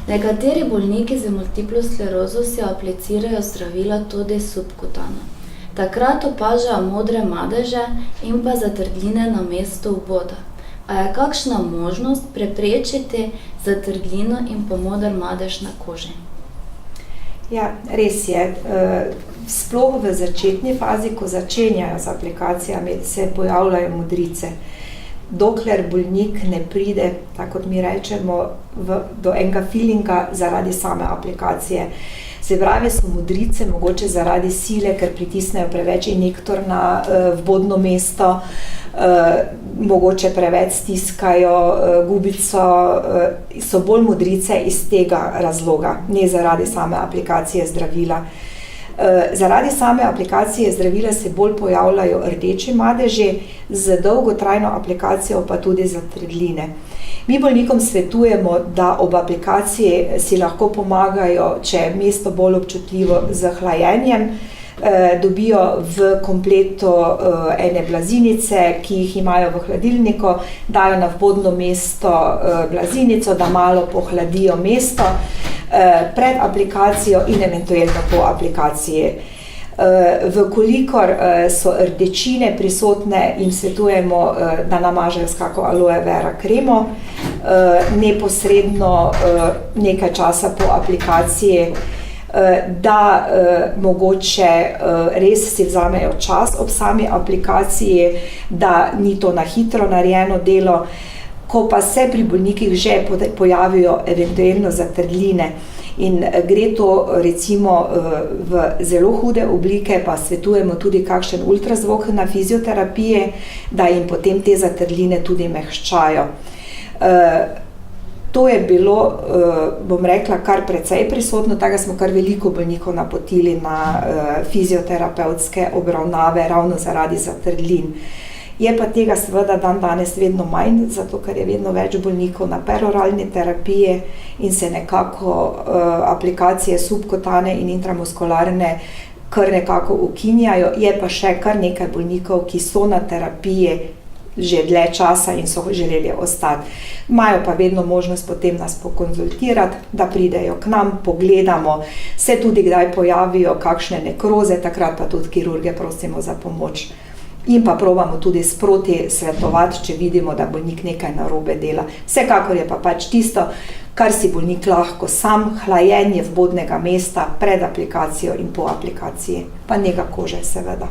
Nekateri bolniki z multiplo sklerozo si aplicirajo zdravila tudi subkutano. Takrat opažajo modre madeže in pa zatrdline na mestu vboda. A je kakšna možnost preprečiti zatrdlino in pa moder madež na koži? Ja, res je. Sploh v začetni fazi, ko začenjajo z aplikacijami, se pojavljajo modrice. Dokler bolnik ne pride, tako kot mi rečemo, do enega feelinga zaradi same aplikacije. Se pravi, so modrice mogoče zaradi sile, ker pritisnejo preveč injektor na vbodno mesto, mogoče preveč stiskajo gubico, so bolj modrice iz tega razloga, ne zaradi same aplikacije zdravila. Zaradi same aplikacije zdravila se bolj pojavljajo rdeči madeži, z dolgotrajno aplikacijo pa tudi zatrdline. Mi bolnikom svetujemo, da ob aplikaciji si lahko pomagajo, če je mesto bolj občutljivo, z hlajenjem, dobijo v kompletu ene blazinice, ki jih imajo v hladilniku, dajo na vbodno mesto blazinico, da malo pohladijo mesto pred aplikacijo in eventualno po aplikaciji. Vkolikor so rdečine prisotne, jim svetujemo, da namažejo s kako aloe vera kremo, neposredno nekaj časa po aplikaciji, da mogoče res si vzamejo čas ob sami aplikaciji, da ni to na hitro narejeno delo. Ko pa se pri bolnikih že pojavijo eventualno zatrdline in gre to recimo v zelo hude oblike, pa svetujemo tudi kakšen ultrazvok na fizioterapiji, da jim potem te zatrdline tudi mehčajo. To je bilo, bom rekla, kar precej prisotno, tako smo kar veliko bolnikov napotili na fizioterapevtske obravnave ravno zaradi zatrdlin. Je pa tega seveda danes vedno manj, zato ker je vedno več bolnikov na peroralni terapiji in se nekako aplikacije subkutane in intramuskularne kar nekako ukinjajo. Je pa še kar nekaj bolnikov, ki so na terapiji že dlje časa in so želeli ostati. Imajo pa vedno možnost potem nas pokonzultirati, da pridejo k nam, pogledamo, se tudi kdaj pojavijo kakšne nekroze, takrat pa tudi kirurge prosimo za pomoč. In pa probamo tudi sproti svetovati, če vidimo, da bolnik nekaj narobe dela. Vsekakor je pa pač tisto, kar si bolnik lahko sam, hlajenje vbodnega mesta pred aplikacijo in po aplikaciji, pa nega kože seveda.